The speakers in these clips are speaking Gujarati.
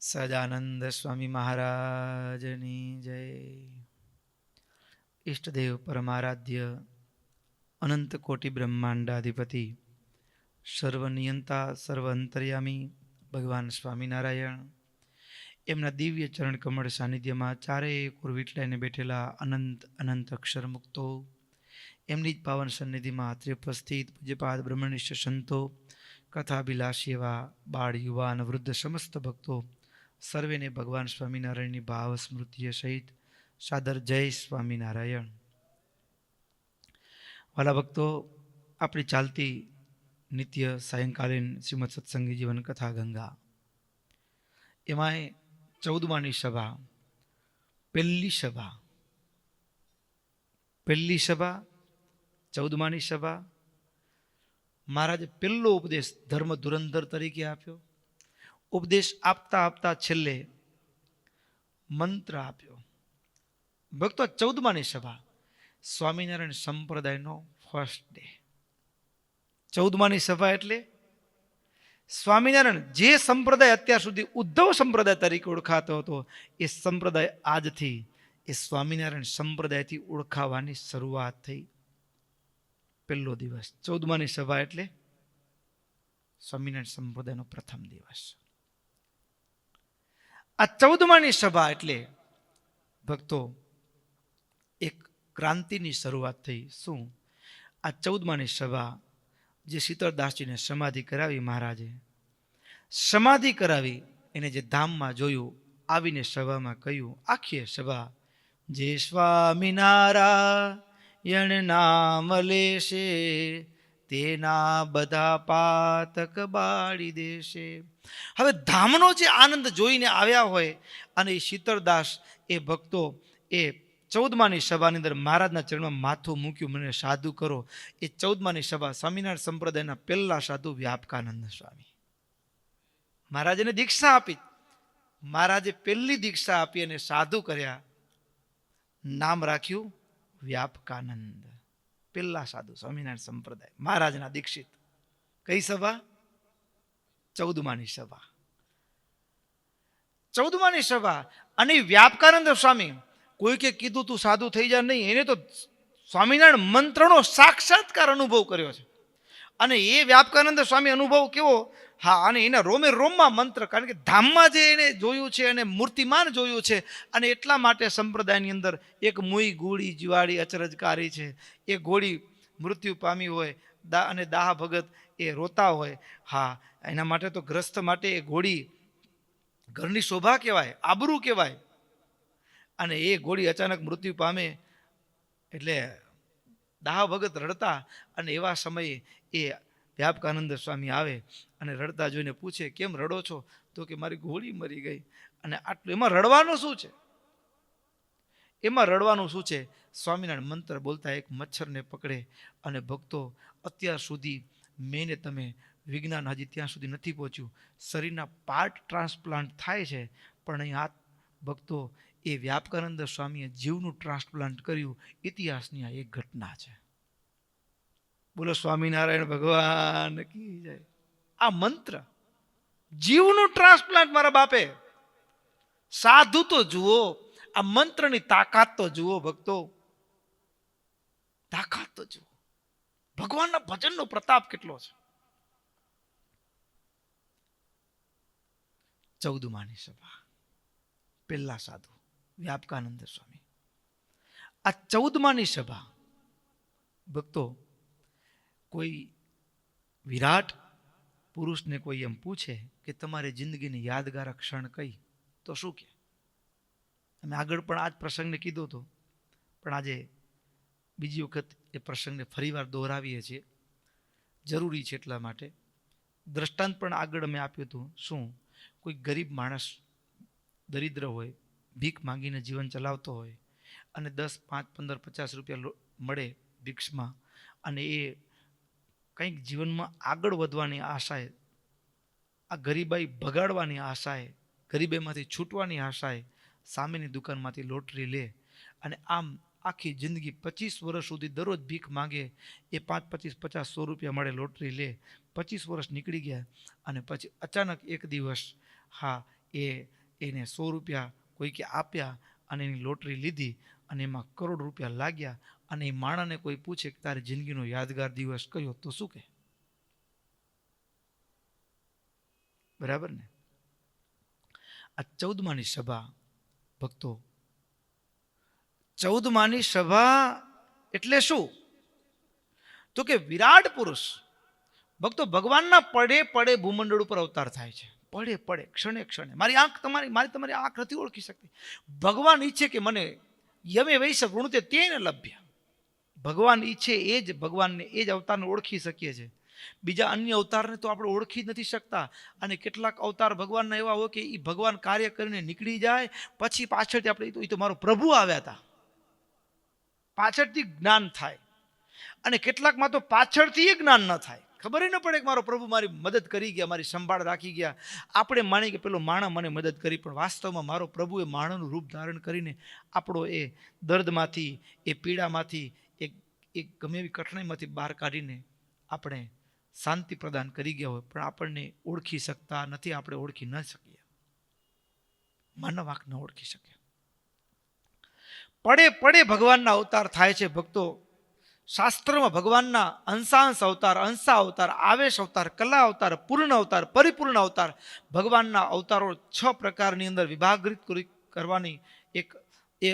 સહજાનંદ સ્વામી મહારાજની જય. ઈષ્ટદેવ પરમારાધ્ય અનંત કોટી બ્રહ્માંડાધિપતિ સર્વનિયંતા સર્વ અંતર્યામી ભગવાન સ્વામિનારાયણ એમના દિવ્ય ચરણ કમળ સાનિધ્યમાં ચારેય કુરવીટલાઈને બેઠેલા અનંત અનંત અક્ષર મુક્તો, એમની જ પાવન સન્નિધિમાં અત્રે ઉપસ્થિત પૂજ્યપાદ બ્રહ્મનિષ્ઠ સંતો, કથાભિલાષી એવા બાળ યુવાન વૃદ્ધ સમસ્ત ભક્તો સર્વેને ભગવાન સ્વામિનારાયણની ભાવ સ્મૃતિએ સહિત સાદર જય સ્વામિનારાયણ. વાલા ભક્તો, આપણી ચાલતી નિત્ય સાયંકાલીન શ્રીમદ સત્સંગી જીવન કથા ગંગા, એમાંય 14માની સભા, પહેલી સભા 14માની સભા. મહારાજે પહેલો ઉપદેશ ધર્મ ધુરંધર તરીકે આપ્યો. ઉપદેશ આપતા આપતા છેલ્લે મંત્ર આપ્યો. ભક્તો, 14માની સભા સ્વામિનારાયણ સંપ્રદાયનો ફર્સ્ટ ડે. 14માની સભા એટલે સ્વામિનારાયણ જે સંપ્રદાય અત્યાર સુધી ઉદ્ધવ સંપ્રદાય તરીકે ઓળખાતો હતો, એ સંપ્રદાય આજથી એ સ્વામિનારાયણ સંપ્રદાયથી ઓળખાવાની શરૂઆત થઈ. પહેલો દિવસ 14માની સભા એટલે સ્વામિનારાયણ સંપ્રદાયનો પ્રથમ દિવસ. આ 14માની સભા એટલે ભક્તો એક ક્રાંતિની શરૂઆત થઈ. શું? આ 14માની સભા જે શીતળદાસજીને સમાધિ કરાવી, મહારાજે સમાધિ કરાવી, એને જે ધામમાં જોયું, આવીને સભામાં કહ્યું, આખી સભા જે સ્વામિનારાયણ નામ લેશે તેના બધા પાતક બાળી દેશે. હવે ધામનો જે આનંદ જોઈને આવ્યા હોય, અને એ શીતળદાસ એ ભક્તો એ 14માની સભાની અંદર મહારાજના ચરણમાં માથું મૂક્યું, મને સાધુ કરો. એ 14માની સભા સ્વામિનારાયણ સંપ્રદાયના પહેલા સાધુ વ્યાપકાનંદ સ્વામી. મહારાજને દીક્ષા આપી. મહારાજે પહેલી દીક્ષા આપી અને સાધુ કર્યા. નામ રાખ્યું વ્યાપકાનંદ. પહેલા સાધુ સ્વામિનારાયણ સંપ્રદાય મહારાજના દીક્ષિત. કઈ સભા? 14માની સભા. 14માની સભા. અને વ્યાપકાનંદ સ્વામી, કોઈ કે કીધું તું સાધુ થઈ જા, નહીં. એને તો સ્વામિનારાયણ મંત્રનો સાક્ષાત્કાર અનુભવ કર્યો છે. અને એ વ્યાપકાનંદ સ્વામી અનુભવ કેવો? હા, અને એના રોમે રોમમાં મંત્ર, કારણ કે ધામમાં જે એને જોયું છે અને મૂર્તિમાન જોયું છે, અને એટલા માટે સંપ્રદાયની અંદર એક મુઈ ગોળી જીવાડી અચરજકારી છે. એ ગોળી મૃત્યુ પામી હોય અને દાહ ભગત એ રોતા હોય. હા, એના માટે તો ગ્રસ્ત માટે એ ગોળી ઘરની શોભા કહેવાય, આબરૂ કહેવાય. અને એ ગોળી અચાનક મૃત્યુ પામે એટલે દાહ ભગત રડતા. અને એવા સમયે એ વ્યાપકાનંદ સ્વામી આવે અને રડતા જોઈને પૂછે, કેમ રડો છો? તો કે મારી ગોળી મરી ગઈ. અને આટલું. એમાં રડવાનું શું છે? એમાં રડવાનું શું છે? સ્વામિનારાયણ મંત્ર બોલતા એક મચ્છરને પકડે. અને ભક્તો, અત્યાર સુધી મેં ને તમે વિજ્ઞાન હજી ત્યાં સુધી નથી પહોંચ્યું. શરીરના પાર્ટ ટ્રાન્સપ્લાન્ટ થાય છે, પણ અહીં આ ભક્તો એ વ્યાપકાનંદ સ્વામીએ જીવનું ટ્રાન્સપ્લાન્ટ કર્યું. ઇતિહાસની આ એક ઘટના છે. બોલો સ્વામિનારાયણ ભગવાન કી જય. આ મંત્ર જીવનું ટ્રાન્સપ્લાન્ટ મારા બાપે. સાધુ તો જુઓ, આ મંત્રની તાકાત તો જુઓ ભક્તો, તાકાત તો જુઓ. ભગવાનના ભજનનો પ્રતાપ કેટલો છે. 14માની સભા, પહેલા સાધુ વ્યાપકાનંદ સ્વામી. આ 14માની સભા ભક્તો, કોઈ વિરાટ પુરુષને કોઈ એમ પૂછે કે તમારી જિંદગીની યાદગાર ક્ષણ કઈ, તો શું કે? અમે આગળ પણ આ જ પ્રસંગને કીધો હતો, પણ આજે બીજી વખત એ પ્રસંગને ફરીવાર દોહરાવીએ છીએ. જરૂરી છે એટલા માટે. દ્રષ્ટાંત પણ આગળ અમે આપ્યું હતું. શું? કોઈ ગરીબ માણસ દરિદ્ર હોય, ભીખ માંગીને જીવન ચલાવતો હોય, અને 10, 5, 15, 50 રૂપિયા મળે ભિક્ષમાં, અને એ કંઈક જીવનમાં આગળ વધવાની આશાએ, આ ગરીબાઈ ભગાડવાની આશાએ, ગરીબાઈમાંથી છૂટવાની આશાએ સામેની દુકાનમાંથી લોટરી લે. અને આમ આખી જિંદગી 25 વર્ષ સુધી દરરોજ ભીખ માંગે. એ 5, 25, 50, 100 રૂપિયા મળે, લોટરી લે. 25 વર્ષ નીકળી ગયા. અને પછી અચાનક એક દિવસ, હા, એને 100 રૂપિયા કોઈકે આપ્યા અને એની લોટરી લીધી અને એમાં કરોડ રૂપિયા લાગ્યા અને એ માણસને કોઈ પૂછે કે તારી જિંદગીનો યાદગાર દિવસ કયો, તો શું કહે? બરાબર ને? આ 14માની સભા ભક્તો, 14માની સભા એટલે શું? તો કે વિરાટ પુરુષ ભક્તો ભગવાનના પડે પડે ભૂમંડળ ઉપર અવતાર થાય છે. પડે પડે, ક્ષણે ક્ષણે. મારી તમારી આંખ નથી ઓળખી શકતી. ભગવાન ઈચ્છે કે મને યમે વૈશ વૃણુતે તેન લભ્ય. ભગવાન ઈચ્છે એ જ ભગવાનને, એ જ અવતારને ઓળખી શકીએ છીએ. બીજા અન્ય અવતારને તો આપણે ઓળખી જ નથી શકતા. અને કેટલાક અવતાર ભગવાનના એવા હોય કે એ ભગવાન કાર્ય કરીને નીકળી જાય, પછી પાછળથી આપણે એ તો મારો પ્રભુ આવ્યા હતા, પાછળથી જ્ઞાન થાય. અને કેટલાકમાં તો પાછળથી જ્ઞાન ન થાય, ખબર ન પડે કે મારો પ્રભુ મારી મદદ કરી ગયા, મારી સંભાળ રાખી ગયા. આપણે માની કે પેલો માણસ મને મદદ કરી, પણ વાસ્તવમાં મારો પ્રભુએ માણસનું રૂપ ધારણ કરીને આપણો એ દર્દમાંથી, એ પીડામાંથી, એક ગમે એવી કઠણાઈમાંથી બહાર કાઢીને આપણે શાંતિ પ્રદાન કરી ગયા હોય, પણ આપણને ઓળખી શકતા નથી. આપણે ઓળખી ન શકીએ, માનવ આંખ ન ઓળખી શકે. પડે પડે ભગવાનના અવતાર થાય છે ભક્તો. શાસ્ત્રમાં ભગવાનના અંશાંશ અવતાર, અંશા અવતાર, આવેશ અવતાર, કલા અવતાર, પૂર્ણ અવતાર, પરિપૂર્ણ અવતાર, ભગવાનના અવતારો 6 પ્રકારની અંદર વિભાગિત કરવાની એ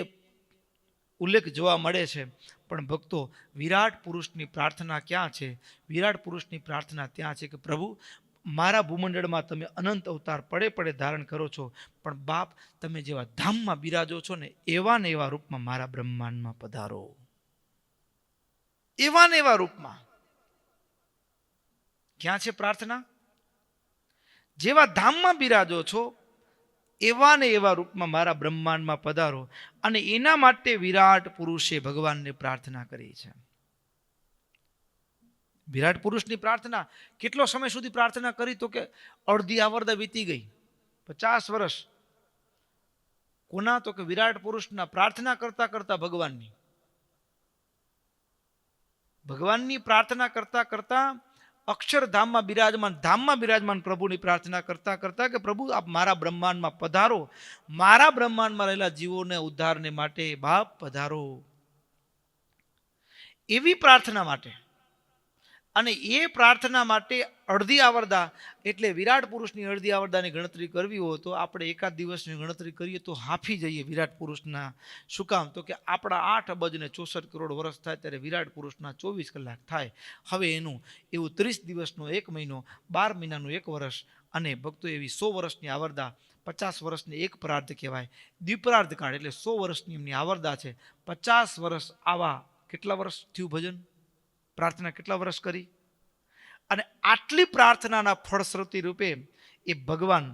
ઉલ્લેખ જોવા મળે છે. પણ ભક્તો, વિરાટ પુરુષની પ્રાર્થના ક્યાં છે? વિરાટ પુરુષની પ્રાર્થના ત્યાં છે કે પ્રભુ, મારા ભૂમંડળમાં તમે અનંત અવતાર પડે પડે ધારણ કરો છો, પણ બાપ તમે જેવા ધામમાં બિરાજો છો ને એવા રૂપમાં મારા બ્રહ્માંડમાં પધારો. એવા ને એવા રૂપમાં. ક્યાં છે પ્રાર્થના? જેવા ધામમાં બિરાજો છો એવા ને એવા રૂપમાં મારા બ્રહ્માંડમાં પધારો. અને એના માટે વિરાટ પુરુષે ભગવાનને પ્રાર્થના કરી છે. વિરાટ પુરુષની પ્રાર્થના કેટલો સમય સુધી પ્રાર્થના કરી? તો કે અડધી આવરદા વીતી ગઈ, 50 વર્ષ. કોના? તો કે વિરાટ પુરુષના પ્રાર્થના કરતા કરતા ભગવાનની પ્રાર્થના કરતા કરતા અક્ષરધામમાં બિરાજમાન પ્રભુની પ્રાર્થના કરતા કરતા કે પ્રભુ આપ મારા બ્રહ્માંડમાં પધારો, મારા બ્રહ્માંડમાં રહેલા જીવોને ઉદ્ધારને માટે બાપ પધારો. એવી પ્રાર્થના માટે. અને એ પ્રાર્થના માટે અડધી આવરદા એટલે વિરાટ પુરુષની અડધી આવરદાની ગણતરી કરવી હોય તો આપણે એકાદ દિવસની ગણતરી કરીએ તો હાંફી જઈએ વિરાટ પુરુષના. શું કામ? તો કે આપણા 8 અબજ ને 64 કરોડ વર્ષ થાય ત્યારે વિરાટ પુરુષના 24 કલાક થાય. હવે એનું એવું 30 દિવસનો 1 મહિનો, 12 મહિનાનું 1 વર્ષ, અને ભક્તો એવી 100 વર્ષની આવરદા, 50 વર્ષને 1 પ્રાર્ધ કહેવાય. દ્વિપ્રાર્ધ કાળ એટલે 100 વર્ષની એમની આવરદા છે. 50 વર્ષ આવા કેટલા વર્ષ થયું ભજન પ્રાર્થના કેટલા વર્ષ કરી? અને આટલી પ્રાર્થનાના ફળશ્રુતિ રૂપે એ ભગવાન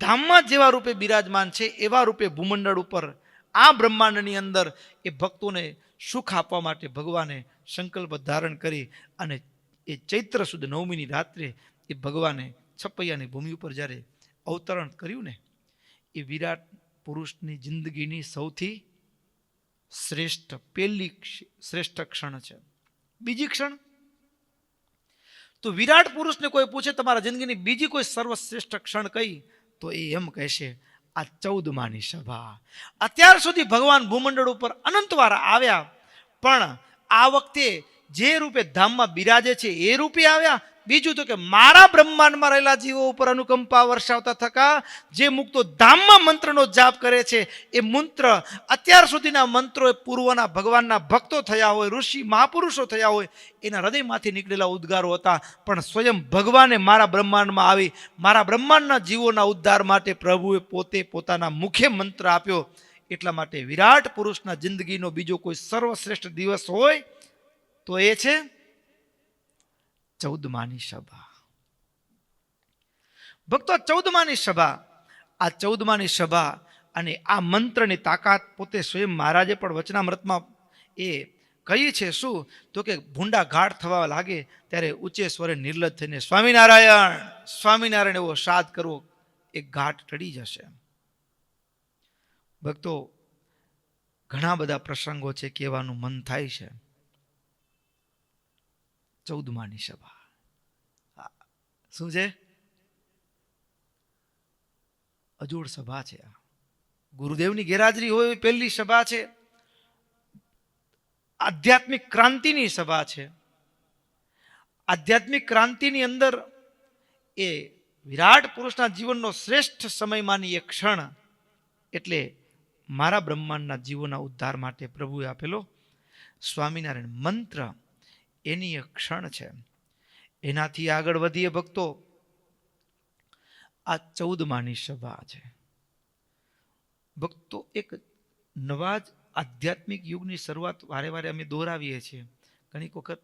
ધામમાં જેવા રૂપે બિરાજમાન છે એવા રૂપે ભૂમંડળ ઉપર આ બ્રહ્માંડની અંદર એ ભક્તોને સુખ આપવા માટે ભગવાને સંકલ્પ ધારણ કરી અને એ ચૈત્ર સુદ 9મીની રાત્રે એ ભગવાને છપૈયાની ભૂમિ ઉપર જ્યારે અવતરણ કર્યું ને, એ વિરાટ પુરુષની જિંદગીની સૌથી શ્રેષ્ઠ ક્ષણ છે. બીજી ક્ષણ તો વિરાટ પુરુષને કોઈ પૂછે તમારા જિંદગીની બીજી કોઈ સર્વશ્રેષ્ઠ ક્ષણ કઈ? તો એ એમ કહેશે આ 14માની સભા. અત્યાર સુધી ભગવાન ભૂમંડળ ઉપર અનંત વાર આવ્યા, પણ આ વખતે જે રૂપે ધામમાં બિરાજે છે એ રૂપે આવ્યા. બીજું તો કે મારા બ્રહ્માંડમાં રહેલા જીવો ઉપર અનુકંપા વર્ષાવતા થકા જે મુક્તો ધામમાં મંત્રનો જાપ કરે છે એ મંત્ર અત્યાર સુધીના મંત્રો એ પૂર્વના ભગવાનના ભક્તો થયા હોય, ઋષિ મહાપુરુષો થયા હોય, એના હૃદયમાંથી નીકળેલા ઉદ્ગારો હતા. પણ સ્વયં ભગવાને મારા બ્રહ્માંડમાં આવી મારા બ્રહ્માંડના જીવોના ઉદ્ધાર માટે પ્રભુએ પોતે પોતાના મુખે મંત્ર આપ્યો. એટલા માટે વિરાટ પુરુષના જિંદગીનો બીજો કોઈ સર્વશ્રેષ્ઠ દિવસ હોય તો એ છે 14માની સભા. ભક્તો, 14માની સભા, આ 14માની સભા અને આ મંત્રની તાકાત પોતે સ્વયં મહારાજે પણ વચનામૃતમાં એ કહી છે. શું? તો કે ભૂંડા ઘાટ થવા લાગે ત્યારે ઊંચે સ્વરે નિર્લજ થઈને સ્વામિનારાયણ સ્વામિનારાયણ એવો સાદ કરવો, એક ઘાટ ટળી જશે. ભક્તો, ઘણા બધા પ્રસંગો છે, કહેવાનું મન થાય છે. 14માની સભા શું છે? અજોડ સભા છે. આ ગુરુદેવની ગેરહાજરી હોય એવી પહેલી સભા છે. આધ્યાત્મિક ક્રાંતિની સભા છે. આધ્યાત્મિક ક્રાંતિની અંદર એ વિરાટ પુરુષના જીવનનો શ્રેષ્ઠ સમયમાંની એક ક્ષણ એટલે મારા બ્રહ્માંડના જીવોના ઉદ્ધાર માટે પ્રભુએ આપેલો સ્વામિનારાયણ મંત્ર, એની એક ક્ષણ છે. એનાથી આગળ વધીએ ભક્તો, આ 14માની સભા છે. ભક્તો, એક નવા જ આધ્યાત્મિક યુગની શરૂઆત વારે વારે અમે દોહરાવીએ છીએ. ઘણીક વખત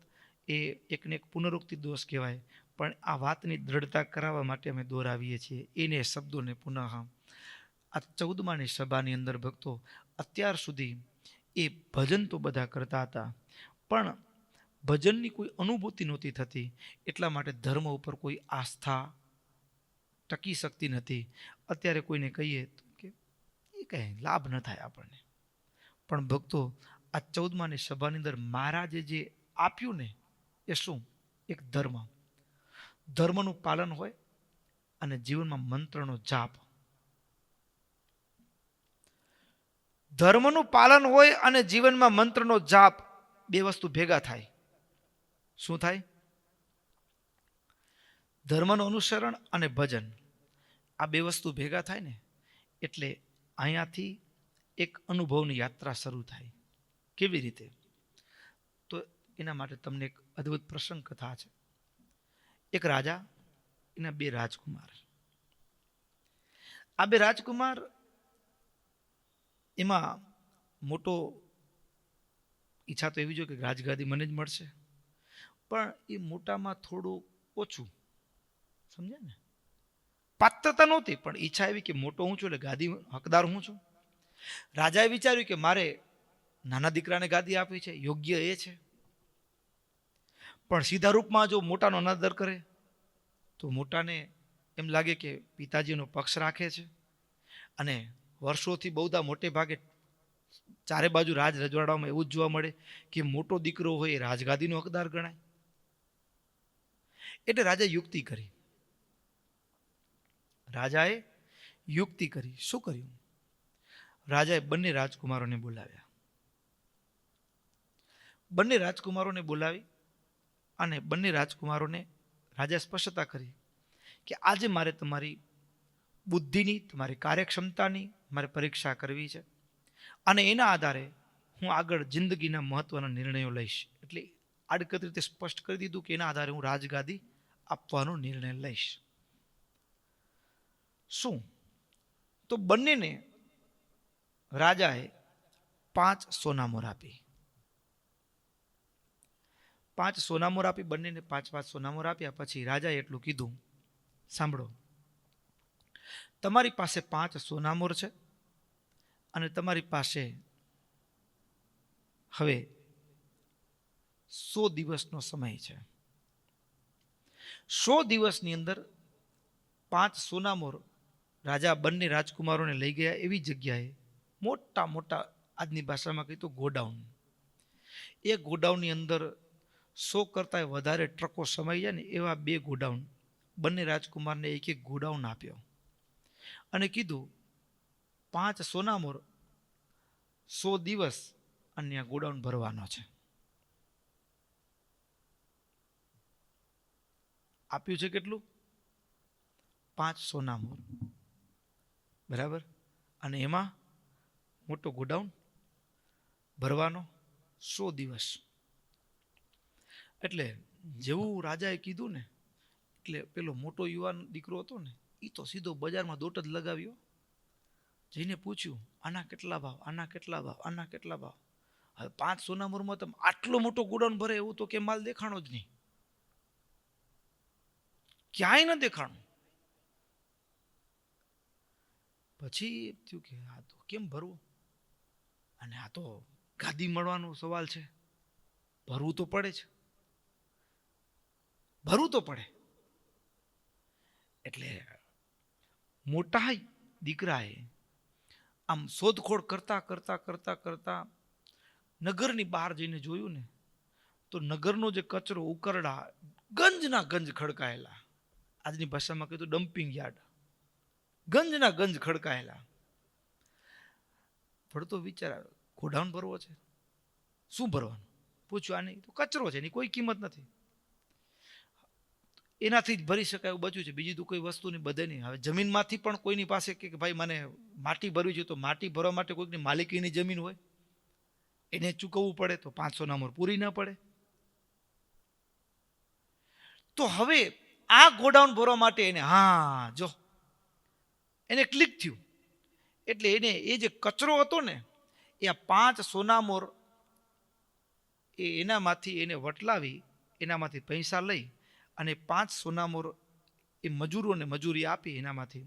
એ એકને એક પુનરુક્તિ દોષ કહેવાય, પણ આ વાતની દ્રઢતા કરાવવા માટે અમે દોહરાવીએ છીએ એને શબ્દોને પુનઃ. આ 14માની સભાની અંદર ભક્તો, અત્યાર સુધી એ ભજન તો બધા કરતા હતા, પણ ભજનની કોઈ અનુભૂતિ નહોતી થતી. એટલા માટે ધર્મ ઉપર કોઈ આસ્થા ટકી શકતી નથી. અત્યારે કોઈને કહીએ તો કે એ કંઈ લાભ ન થાય આપણને. પણ ભક્તો, આ 14માની સભાની અંદર મહારાજે જે આપ્યું ને એ શું? એક ધર્મ. ધર્મનું પાલન હોય અને જીવનમાં મંત્રનો જાપ. ધર્મનું પાલન હોય અને જીવનમાં મંત્રનો જાપ, બે વસ્તુ ભેગા થાય. શું થાય? ધર્મનું અનુસરણ અને ભજન. આ બે વસ્તુ ભેગા થાય ને એટલે અહીંયાથી એક અનુભવની યાત્રા શરૂ થાય. કેવી રીતે? તો એના માટે તમને એક અદ્ભુત પ્રસંગ કથા છે. એક રાજા, એના બે રાજકુમાર. આ બે રાજકુમાર, એમાં મોટો ઈચ્છા તો એવી જો કે રાજગાદી મને જ મળશે, પણ એ મોટામાં થોડું ઓછું, સમજ્યા ને? પાત્રતા નહોતી, પણ ઈચ્છા એવી કે મોટો હું છું એટલે ગાદી હકદાર હું છું. રાજાએ વિચાર્યું કે મારે નાના દીકરાને ગાદી આપી છે, યોગ્ય એ છે. પણ સીધા રૂપમાં જો મોટાનો અનાદર કરે તો મોટાને એમ લાગે કે પિતાજીનો પક્ષ રાખે છે. અને વર્ષોથી બહુધા મોટે ભાગે ચારે બાજુ રાજ રજવાડામાં એવું જ જોવા મળે કે મોટો દીકરો હોય એ રાજગાદીનો હકદાર ગણાય. એટલે રાજાએ યુક્તિ કરી. રાજાએ યુક્તિ કરી. શું કર્યું? રાજાએ બંને રાજકુમારોને બોલાવ્યા. બંને રાજકુમારોને બોલાવી અને બંને રાજકુમારોને રાજાએ સ્પષ્ટતા કરી કે આજે મારે તમારી બુદ્ધિની, તમારી કાર્યક્ષમતાની મારે પરીક્ષા કરવી છે, અને એના આધારે હું આગળ જિંદગીના મહત્વના નિર્ણયો લઈશ. એટલે આડકત રીતે સ્પષ્ટ કરી દીધું કે એના આધારે હું રાજગાદી આપવાનો નિર્ણય લઈશ. શું? તો બંનેને રાજાએ 5 સોનામોર આપી. 5 સોનામોર આપી, બંનેને 5 સોનામોર આપ્યા. પછી રાજાએ એટલું કીધું, સાંભળો, તમારી પાસે 5 સોનામોર છે અને તમારી પાસે હવે 100 દિવસનો સમય છે. 100 દિવસની અંદર 5 સોનામોર રાજા બંને રાજકુમારોને લઈ ગયા એવી જગ્યાએ, મોટા મોટા, આજની ભાષામાં કહી તો ગોડાઉન. એ ગોડાઉનની અંદર 100 કરતા વધારે ટ્રકો સમાઈ જાય ને એવા 2 ગોડાઉન બંને રાજકુમારને એક એક ગોડાઉન આપ્યો અને કીધું 5 સોનામોર 100 દિવસ અને આ ગોડાઉન ભરવાનો છે. આપ્યું છે કેટલું? 5 સોનામોર. બરાબર. અને એમાં મોટો ગોડાઉન ભરવાનો 100 દિવસ. એટલે જેવું રાજાએ કીધું ને એટલે પેલો મોટો યુવાન દીકરો હતો ને એ તો સીધો બજારમાં દોટ જ લગાવ્યો. જઈને પૂછ્યું, આના કેટલા ભાવ, આના કેટલા ભાવ, આના કેટલા ભાવ? હવે 5 સોનામોરમાં તમે આટલો મોટો ગોડાઉન ભરે એવું તો કે માલ દેખાણો જ નહીં, ક્યાંય ન દેખાણું. પછી થયું કે આ તો કેમ ભરવું, અને આ તો ગાદી મળવાનો સવાલ છે, ભરવું તો પડે છે, ભરવું તો પડે. એટલે મોટા દીકરાએ આમ શોધખોળ કરતા કરતા કરતા કરતા નગરની બહાર જઈને જોયું ને તો નગરનો જે કચરો, ઉકરડા ગંજના ગંજ ખડકાયેલા, આજની ભાષામાં કીધું ડમ્પિંગ યાર્ડ, ગંજના ગંજ ખડકાયેલા. પડતો વિચાર આવ્યો, ગોડાઉન ભરવો છે, શું ભરવાનું? પૂછ્યું, આની તો કચરો છે, એની કોઈ કિંમત નથી, એનાથી જ ભરી શકાય એવું બચ્યું છે, બીજી તો કોઈ વસ્તુની બધે નહીં. હવે જમીનમાંથી પણ કોઈની પાસે કે ભાઈ મને માટી ભરવી છે, તો માટી ભરવા માટે કોઈકની માલિકીની જમીન હોય, એને ચૂકવવું પડે, તો 500 ના મોર પૂરી ના પડે. તો હવે આ ગોડાઉન ભરવા માટે એને એને ક્લિક થયું. એટલે એને એ જે કચરો હતો ને, એ આ 5 સોનામોર એનામાંથી એને વટલાવી, એનામાંથી પૈસા લઈ અને 5 સોનામોર એ મજૂરોને મજૂરી આપી એનામાંથી,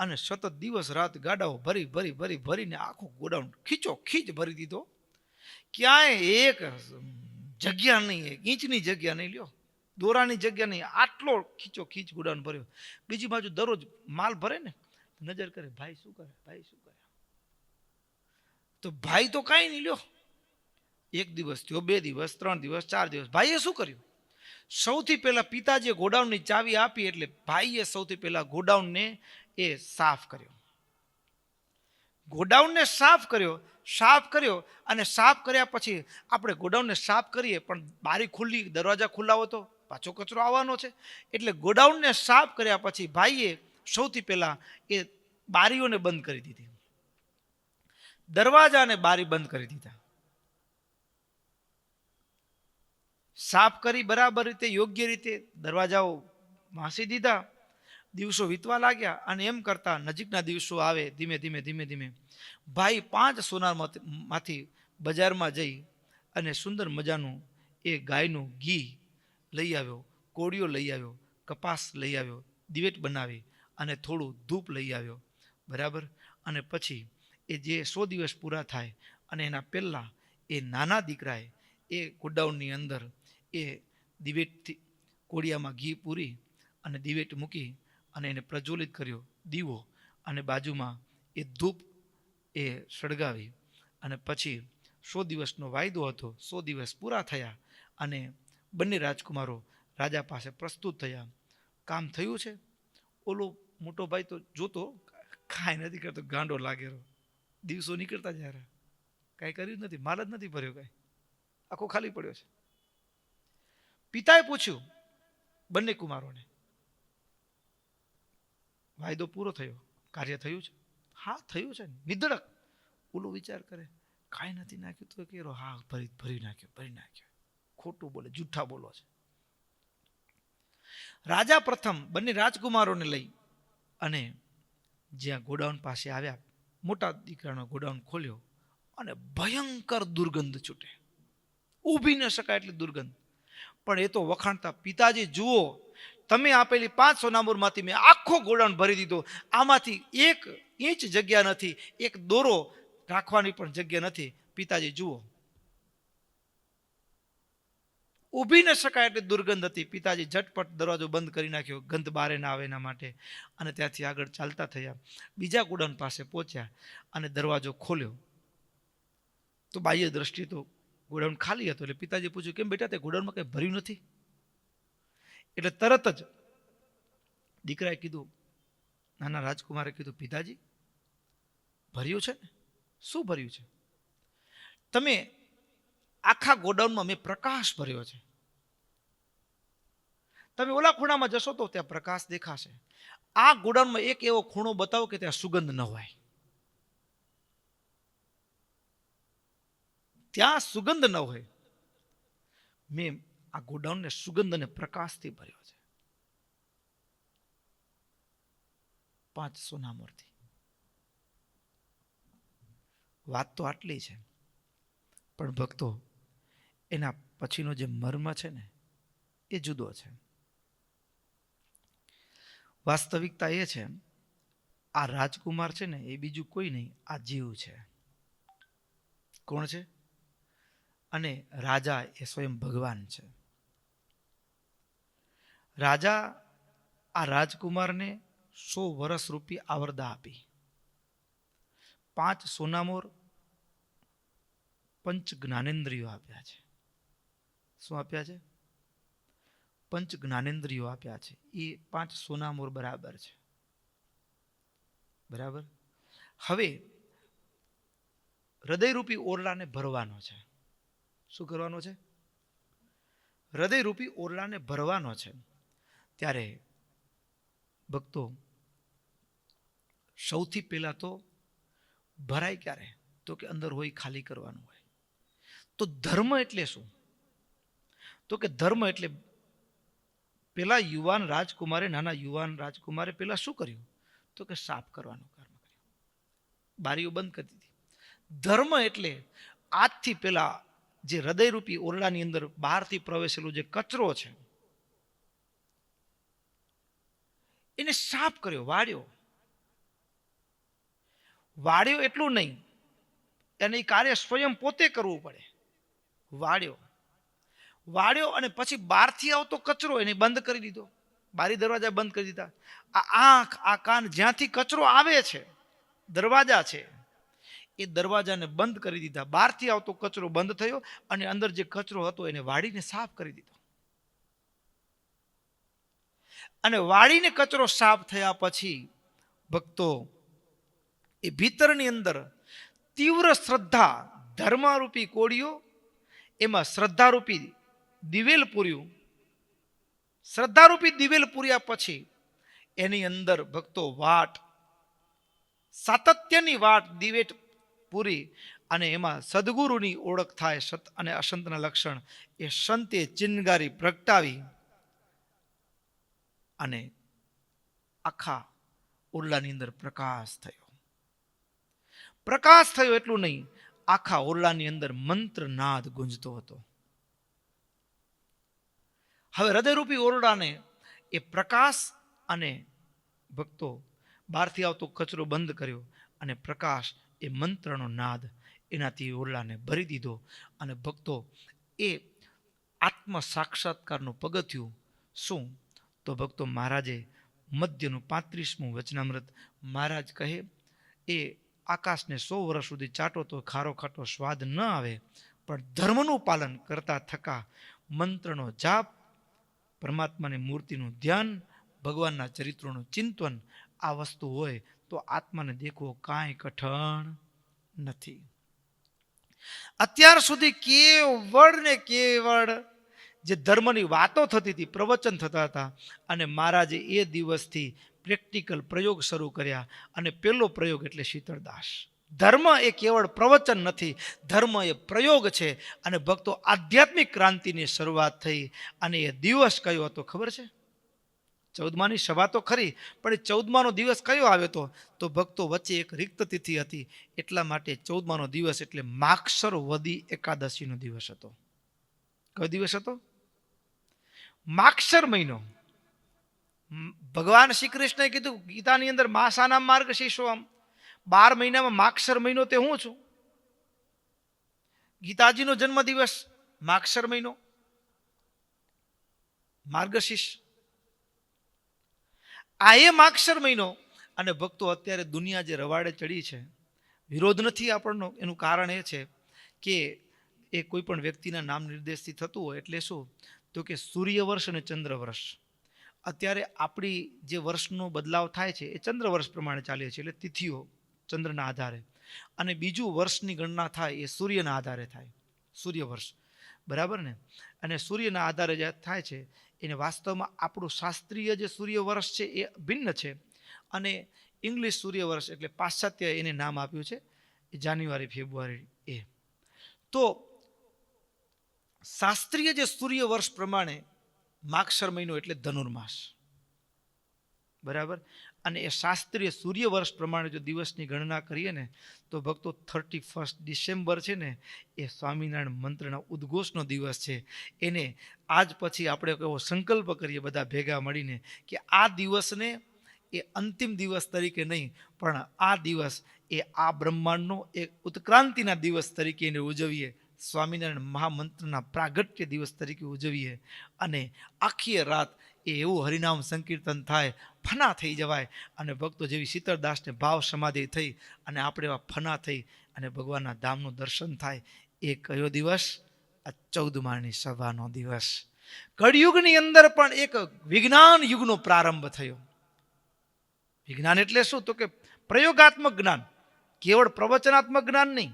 અને સતત દિવસ રાત ગાડાઓ ભરીને આખો ગોડાઉન ખીચો ખીચ ભરી દીધો. ક્યાંય એક જગ્યા નહીં, એક ઇંચની જગ્યા નહીં, લ્યો દોરાની જગ્યા નહીં, આટલો ખીચો ખીચ ગોડાઉન ભર્યો. બીજી બાજુ દરરોજ માલ ભરે ને, નજર કરે, ભાઈ શું કરે, ભાઈ શું કરે? તો ભાઈ તો કાંઈ નહીં, લ્યો 1 દિવસ થયો, 2 દિવસ, 3 દિવસ, 4 દિવસ. ભાઈએ શું કર્યું? સૌથી પહેલા પિતાજીએ ગોડાઉનની ચાવી આપી, એટલે ભાઈએ સૌથી પહેલા ગોડાઉનને એ સાફ કર્યો. ગોડાઉનને સાફ કર્યો અને સાફ કર્યા પછી આપણે ગોડાઉનને સાફ કરીએ, પણ બારી ખુલ્લી, દરવાજા ખુલ્લા હોય તો પાછો કચરો આવવાનો છે. એટલે ગોડાઉનને સાફ કર્યા પછી ભાઈએ સૌથી પહેલા એ બારીઓને બંધ કરી દીધી, દરવાજા અને બારી બંધ કરી દીધા. સાફ કરી બરાબર રીતે, યોગ્ય રીતે દરવાજાઓ માસી દીધા. દિવસો વીતવા લાગ્યા, અને એમ કરતા નજીકના દિવસો આવે, ધીમે ધીમે ભાઈ 5 સોનામાંથી બજારમાં જઈ અને સુંદર મજાનું એ ગાયનું ઘી લઈ આવ્યો, કોળિયો લઈ આવ્યો, કપાસ લઈ આવ્યો, દિવેટ બનાવી અને થોડું ધૂપ લઈ આવ્યો, બરાબર. અને પછી એ જે 100 દિવસ પૂરા થાય અને એના પહેલા એ નાના દીકરાએ એ ગોડાઉનની અંદર એ દિવેટથી કોળિયામાં ઘી પૂરી અને દિવેટ મૂકી અને એને પ્રજ્વલિત કર્યો દીવો, અને બાજુમાં એ ધૂપ એ સળગાવી. અને પછી 100 દિવસનો વાયદો હતો, 100 દિવસ પૂરા થયા અને બંને રાજકુમારો રાજા પાસે પ્રસ્તુત થયા. કામ થયું છે. ઓલો મોટો ભાઈ તો જોતો કાંઈ નથી કરતો, ગાંડો લાગેલો, દિવસો નીકળતા જાય, કાંઈ કર્યું જ નથી, માલ જ નથી ભર્યો, કાંઈ આખો ખાલી પડ્યો છે. પિતાએ પૂછ્યું બંને કુમારોને, વાયદો પૂરો થયો, કાર્ય થયું છે? હા થયું છે. નિધડક ઓલો વિચાર કરે, કાંઈ નથી નાખ્યું તો કેરો, હા ભરી નાખ્યો. ખોટું બોલે, જૂઠા બોલો છે. રાજા પ્રથમ બંને રાજકુમારોને લઈ અને જ્યાં ગોડાઉન પાસે આવ્યા, મોટા દીકરાનો ગોડાઉન ખોલ્યો અને ભયંકર દુર્ગંધ છૂટે, ઊભી ન શકાય એટલી દુર્ગંધ. પણ એ તો વખાણતા, પિતાજી જુઓ, તમે આપેલી 5 સોનામોરમાંથી મેં આખો ગોડાઉન ભરી દીધો, આમાંથી 1 ઇંચ જગ્યા નથી, એક દોરો રાખવાની પણ જગ્યા નથી. પિતાજી જુઓ. ઊભી ન શકાય એટલી દુર્ગંધ હતી. પિતાજી ઝટપટ દરવાજો બંધ કરી નાખ્યો, ગંધ બારે ના આવે એના માટે, અને ત્યાંથી આગળ ચાલતા થયા. બીજા ગોડાઉન પાસે પહોંચ્યા અને દરવાજો ખોલ્યો તો બાહ્ય દ્રષ્ટિએ તો ગોડાઉન ખાલી હતો. એટલે પિતાજી પૂછ્યું, કેમ બેટા, તે ગોડાઉનમાં કંઈ ભર્યું નથી? એટલે તરત જ દીકરાએ કીધું, નાના રાજકુમારે કીધું, પિતાજી ભર્યું છે ને. શું ભર્યું છે? તમે આખા ગોડાઉનમાં મેં પ્રકાશ ભર્યો છે. તમે ઓલા ખૂણામાં જશો તો ત્યાં પ્રકાશ દેખાશે. આ ગોડાઉનમાં એક એવો ખૂણો બતાવો કે ત્યાં સુગંધ ન હોય, ત્યાં સુગંધ ન હોય. મેં આ ગોડાઉનને સુગંધ અને પ્રકાશથી ભર્યો છે, 5 સોનામોરથી. વાત તો આટલી છે, પણ ભક્તો એના પછીનો જે મર્મ છે ને એ જુદો છે. વાસ્તવિકતા એ છે, આ રાજકુમાર છે ને એ બીજું કોઈ નહીં, આ જીવ છે. કોણ છે? અને રાજા એ સ્વયં ભગવાન છે. રાજા આ રાજકુમારને 100 વર્ષ રૂપી આવરદા આપી, 5 સોનામોર પંચ જ્ઞાનેન્દ્રિયો આપ્યા છે. શું આપ્યા છે? પંચ જ્ઞાનેન્દ્રિયો આપ્યા છે. એ 5 સોનામોર બરાબર છે. બરાબર. હવે હૃદયરૂપી ઓરડાને ભરવાનો છે. શું કરવાનો છે? હૃદયરૂપી ઓરડાને ભરવાનો છે. ત્યારે ભક્તો સૌથી પહેલા તો ભરાય ક્યારે? તો કે અંદર હોય ખાલી કરવાનું હોય. તો ધર્મ એટલે શું? તો કે ધર્મ એટલે પેલા યુવાન રાજકુમારે, નાના યુવાન રાજકુમારે પેલા શું કર્યું? તો કે સાફ કરવાનું કર્મ કર્યું, બારીઓ બંધ કરી દીધી. ધર્મ એટલે આજથી પેલા જે હૃદયરૂપી ઓરડાની અંદર બહારથી પ્રવેશેલો જે કચરો છે એને સાફ કર્યો, વાળ્યો. વાળ્યો એટલું નહીં, એને કાર્ય સ્વયં પોતે કરવું પડે. વાળ્યો અને પછી બહારથી આવતો કચરો એને બંધ કરી દીધો, બારી દરવાજા બંધ કરી દીધા. આ આંખ, આ કાન, જ્યાંથી કચરો આવે છે, દરવાજા છે, એ દરવાજાને બંધ કરી દીધા. બહારથી આવતો કચરો બંધ થયો અને અંદર જે કચરો હતો એને વાળીને સાફ કરી દીધો. અને વાળીને કચરો સાફ થયા પછી ભક્તો એ ભીતરની અંદર તીવ્ર શ્રદ્ધા, ધર્મરૂપી કોળીઓ, એમાં શ્રદ્ધારૂપી દિવેલ પૂર્યું. શ્રદ્ધારૂપી દિવેલ પૂર્યા પછી એની અંદર ભક્તો વાટ, સાતત્યની વાટ, દિવેટ પૂરી અને એમાં સદગુરુની ઓળખ થાય, સત અને અસંતના લક્ષણ. એ સંતે ચિનગારી પ્રગટાવી અને આખા ઓરડાની અંદર પ્રકાશ થયો. પ્રકાશ થયો એટલું નહીં, આખા ઓરડાની અંદર મંત્રનાદ ગુંજતો હતો. હવે હૃદયરૂપી ઓરડાને એ પ્રકાશ અને ભક્તો બહારથી આવતો કચરો બંધ કર્યો અને પ્રકાશ, એ મંત્રનો નાદ, એનાથી ઓરડાને ભરી દીધો. અને ભક્તો એ આત્મ સાક્ષાત્કારનું પગથિયું શું? તો ભક્તો મહારાજે મધ્યનું 35મું વચનામૃત મહારાજ કહે, એ આકાશને 100 વર્ષ સુધી ચાટો તો ખારો ખાટો સ્વાદ ન આવે, પણ ધર્મનું પાલન કરતા થકા મંત્રનો જાપ, પરમાત્માની મૂર્તિનું ધ્યાન, ભગવાનના ચરિત્રોનું ચિંતન, આ વસ્તુ હોય તો આત્માને દેખવો કાંઈ કઠણ નથી. અત્યાર સુધી કેવળ ને કેવળ જે ધર્મની વાતો થતી હતી, પ્રવચન થતા હતા, અને મહારાજે એ દિવસથી પ્રેક્ટિકલ પ્રયોગ શરૂ કર્યા. અને પેલો પ્રયોગ એટલે શીતળદાસ. ધર્મ એ કેવળ પ્રવચન નથી, ધર્મ એ પ્રયોગ છે. અને ભક્તો આધ્યાત્મિક ક્રાંતિની શરૂઆત થઈ. અને એ દિવસ કયો હતો ખબર છે? 14માની સભા તો ખરી, પણ એ 14માનો દિવસ કયો આવ્યો હતો? તો ભક્તો વચ્ચે એક રિક્ત તિથિ હતી, એટલા માટે 14માનો દિવસ એટલે માગશર વદી એકાદશીનો દિવસ હતો. કયો દિવસ હતો? માગશર મહિનો. ભગવાન શ્રી કૃષ્ણએ કીધું ગીતાની અંદર, માસાના માર્ગ શીશો, આમ 12 મહિનામાં માગશર મહિનો તે હું છું. ગીતાજીનો જન્મ દિવસ માગશર મહિનો, માર્ગશીર્ષ, આ એ માગશર મહિનો. અને ભક્તો અત્યારે દુનિયા જે રવાડે ચડી છે, વિરોધ નથી આપણનો, એનું કારણ એ છે કે એ કોઈ પણ વ્યક્તિના નામ નિર્દેશથી થતું હોય. એટલે શું? તો કે સૂર્ય વર્ષ અને ચંદ્ર વર્ષ. અત્યારે આપણી જે વર્ષનો બદલાવ થાય છે એ ચંદ્ર વર્ષ પ્રમાણે ચાલે છે, એટલે તિથિઓ ચંદ્રના આધારે. અને બીજું વર્ષની ગણના થાય એ સૂર્યના આધારે થાય, સૂર્ય વર્ષ. બરાબર ને? અને સૂર્યના આધારે જે થાય છે એને વાસ્તવમાં આપણું શાસ્ત્રીય જે સૂર્ય વર્ષ છે એ ભિન્ન છે. અને ઇંગ્લિશ સૂર્ય વર્ષ એટલે પાશ્ચાત્ય એને નામ આપ્યું છે, એ જાન્યુઆરી ફેબ્રુઆરી. એ તો શાસ્ત્રીય જે સૂર્ય વર્ષ પ્રમાણે માગશર મહિનો એટલે ધનુર્માસ. બરાબર? અને એ શાસ્ત્રીય સૂર્ય વર્ષ પ્રમાણે જો દિવસની ગણના કરીએ ને તો ભક્તો 31 ડિસેમ્બર છે ને, એ સ્વામિનારાયણ મંત્રના ઉદ્ઘોષનો દિવસ છે. એને આજ પછી આપણે એવો સંકલ્પ કરીએ બધા ભેગા મળીને કે આ દિવસને એ અંતિમ દિવસ તરીકે નહીં, પણ આ દિવસ એ આ બ્રહ્માંડનો એક ઉત્ક્રાંતિના દિવસ તરીકે એને ઉજવીએ, સ્વામિનારાયણ મહામંત્રના પ્રાગટ્ય દિવસ તરીકે ઉજવીએ. અને આખી રાત એ એવું હરિનામ સંકીર્તન થાય, ફના થઈ જવાય. અને ભક્તો જેવી શીતળદાસને ભાવ સમાધિ થઈ અને આપણે એવા ફના થઈ અને ભગવાનના ધામનું દર્શન થાય. એ કયો દિવસ? આ 14માની સભાનો દિવસ. કળિયુગની અંદર પણ એક વિજ્ઞાન યુગનો પ્રારંભ થયો. વિજ્ઞાન એટલે શું? તો કે પ્રયોગાત્મક જ્ઞાન, કેવળ પ્રવચનાત્મક જ્ઞાન નહીં.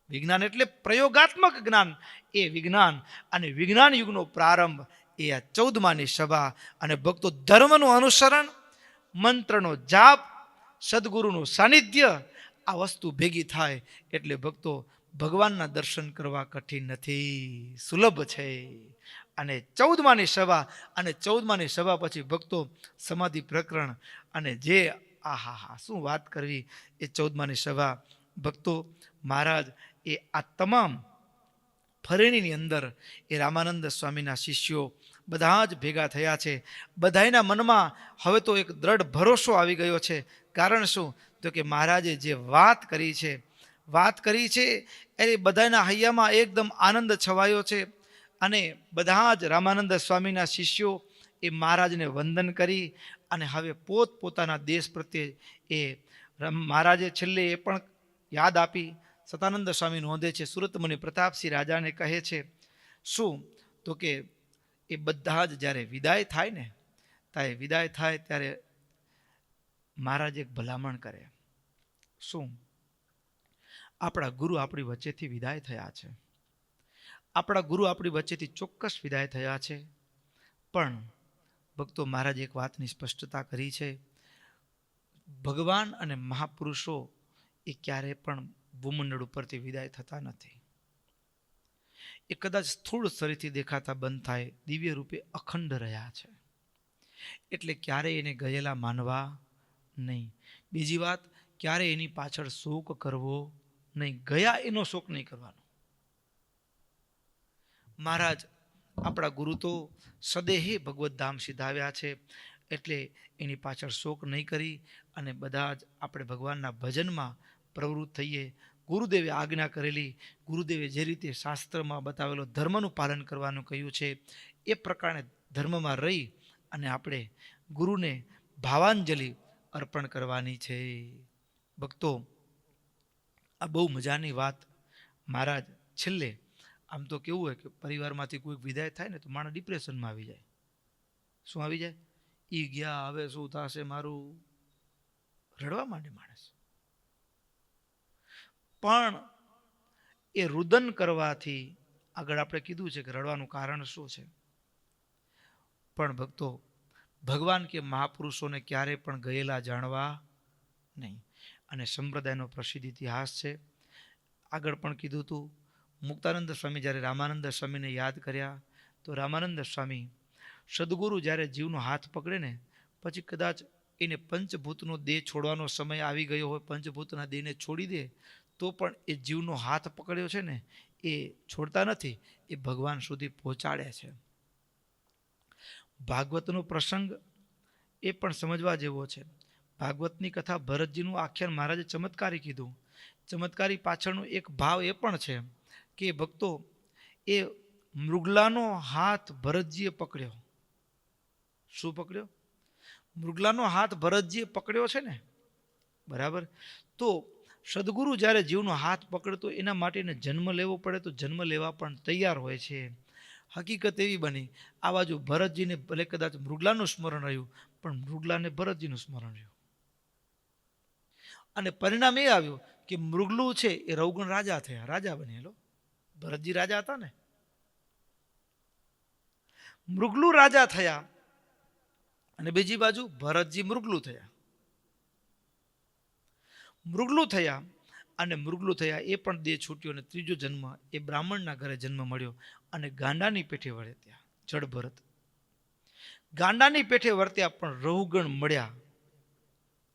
વિજ્ઞાન એટલે પ્રયોગાત્મક જ્ઞાન. એ વિજ્ઞાન અને વિજ્ઞાન યુગનો પ્રારંભ એ આ 14માની સભા. અને ભક્તો ધર્મનું અનુસરણ, મંત્રનો જાપ, સદગુરુનું સાનિધ્ય, આ વસ્તુ ભેગી થાય એટલે ભક્તો ભગવાનના દર્શન કરવા કઠિન નથી, સુલભ છે. અને 14માની સભા, અને 14માની સભા પછી ભક્તો સમાધિ પ્રકરણ, અને જે આહા શું વાત કરવી. એ 14માની સભા ભક્તો મહારાજ એ આ તમામ ફરેણીની અંદર એ રામાનંદ સ્વામીના શિષ્યો બધા જ ભેગા થયા છે. બધાના મનમાં હવે તો એક દ્રઢ ભરોસો આવી ગયો છે. કારણ શું? તો કે મહારાજે જે વાત કરી છે એ બધાના હૈયામાં એકદમ આનંદ છવાયો છે. અને બધા જ રામાનંદ સ્વામીના શિષ્યો એ મહારાજને વંદન કરી અને હવે પોતપોતાના દેશ પ્રત્યે એ મહારાજે છેલ્લે એ પણ યાદ આપી. સતાનંદ સ્વામી નોંધે છે, સુરતમુનિ પ્રતાપસિંહ રાજાને કહે છે શું? તો કે એ બધા જ જ્યારે વિદાય થાય ને, ત્યારે મહારાજ એક ભલામણ કરે. શું? આપણા ગુરુ આપણી વચ્ચેથી વિદાય થયા છે. આપણા ગુરુ આપણી વચ્ચેથી ચોક્કસ વિદાય થયા છે. પણ ભક્તો મહારાજ એક વાતની સ્પષ્ટતા કરી છે, ભગવાન અને મહાપુરુષો એ ક્યારે પણ ભૂમંડળ ઉપરથી વિદાય થતા નથી. એ કદાચ સ્થૂળ શરીરથી દેખાતા બંધ થાય, દિવ્ય રૂપે અખંડ રહ્યા છે. એટલે ક્યારેય એને ગયેલા માનવા નહીં. બીજી વાત, ક્યારે એની પાછળ શોક કરવો નહીં. ગયા એનો શોક નહીં કરવાનો. મહારાજ આપણા ગુરુ તો સદેહે ભગવત ધામ સિધાવ્યા છે. એટલે એની પાછળ શોક નહીં કરી અને બધા જ આપણે ભગવાનના ભજનમાં પ્રવૃત્ત થઈએ. ગુરુદેવે આજ્ઞા કરેલી, ગુરુદેવે જે રીતે શાસ્ત્રમાં બતાવેલો ધર્મનું પાલન કરવાનું કહ્યું છે એ પ્રકારે ધર્મમાં રહી અને આપણે ગુરુને ભાવાંજલિ અર્પણ કરવાની છે. ભક્તો આ બહુ મજાની વાત. મહારાજ છેલ્લે આમ તો કેવું હોય કે પરિવારમાંથી કોઈ વિદાય થાય ને તો માણસ ડિપ્રેશનમાં આવી જાય. શું આવી જાય? એ ગયા, હવે શું થશે મારું, રડવા માંડે માણસ. પણ એ રુદન કરવાથી, આગળ આપણે કીધું છે કે રડવાનું કારણ શું છે, પણ ભક્તો ભગવાન કે મહાપુરુષોને ક્યારે પણ ગયેલા જાણવા નહીં. અને સંપ્રદાયનો પ્રસિદ્ધ ઇતિહાસ છે. આગળ પણ કીધું હતું, મુક્તાનંદ સ્વામી જ્યારે રામાનંદ સ્વામીને યાદ કર્યા તો રામાનંદ સ્વામી સદગુરુ જ્યારે જીવનો હાથ પકડે ને પછી કદાચ એને પંચભૂતનો દેહ છોડવાનો સમય આવી ગયો હોય, પંચભૂતના દેહને છોડી દે તો પણ એ જીવનો હાથ પકડ્યો છે ને એ છોડતા નથી, એ ભગવાન સુધી પહોંચાડે છે. ભાગવતનો પ્રસંગ એ પણ સમજવા જેવો છે. ભાગવતની કથા ભરતજીનું આખ્યાન મહારાજે ચમત્કારી કીધું. ચમત્કારી પાછળનો એક ભાવ એ પણ છે કે ભક્તો એ મૃગલાનો હાથ ભરતજીએ પકડ્યો. શું પકડ્યો? મૃગલાનો હાથ ભરતજીએ પકડ્યો છે ને, બરાબર. તો સદગુરુ જ્યારે જીવનો હાથ પકડે તો એના માટે એને જન્મ લેવો પડે તો જન્મ લેવા પણ તૈયાર હોય છે. હકીકત એવી બની, આ બાજુ ભરતજીને ભલે કદાચ મૃગલાનું સ્મરણ રહ્યું પણ મૃગલાને ભરતજીનું સ્મરણ રહ્યું. અને પરિણામ એ આવ્યું કે મૃગલું છે એ રૌગણ રાજા થયા, રાજા બનેલો. ભરતજી રાજા હતા ને, મૃગલુ રાજા થયા અને બીજી બાજુ ભરતજી મૃગલુ થયા. મૃગલુ થયા અને મૃગલુ થયા એ પણ દેહ છૂટ્યો અને ત્રીજો જન્મ એ બ્રાહ્મણના ઘરે જન્મ મળ્યો અને ગાંડાની પેઠે વર્ત્યા. જડ ભરત ગાંડાની પેઠે વર્ત્યા પણ રહુગણ મળ્યા,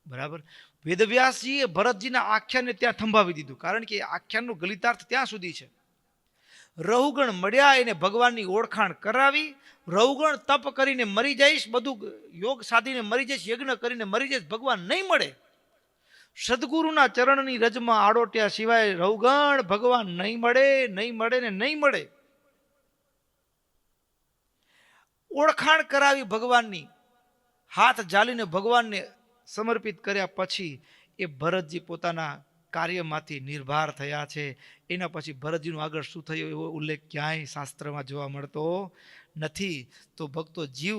બરાબર. વેદવ્યાસજીએ ભરતજીના આખ્યાનને ત્યાં થંભાવી દીધું, કારણ કે આખ્યાનનો ગલિતાર્થ ત્યાં સુધી છે. રહુગણ મળ્યા, એને ભગવાનની ઓળખાણ કરાવી. રહુગણ તપ કરીને મરી જઈશ, બધું યોગ સાધીને મરી જઈશ, યજ્ઞ કરીને મરી જઈશ, ભગવાન નહીં મળે. સદગુરુના ચરણની રજમાં આડોટ્યા સિવાય રહુગણ ભગવાન નહીં મળે, નહીં મળે ને નહીં મળે. ઓળખાણ કરાવી ભગવાનની, હાથ ઝાલીને ભગવાનને સમર્પિત કર્યા પછી એ ભરતજી પોતાના કાર્યમાંથી નિર્ભાર થયા છે. એના પછી ભરતજીનું આગળ શું થયું એવો ઉલ્લેખ ક્યાંય શાસ્ત્રમાં જોવા મળતો નથી. તો ભક્તો જીવ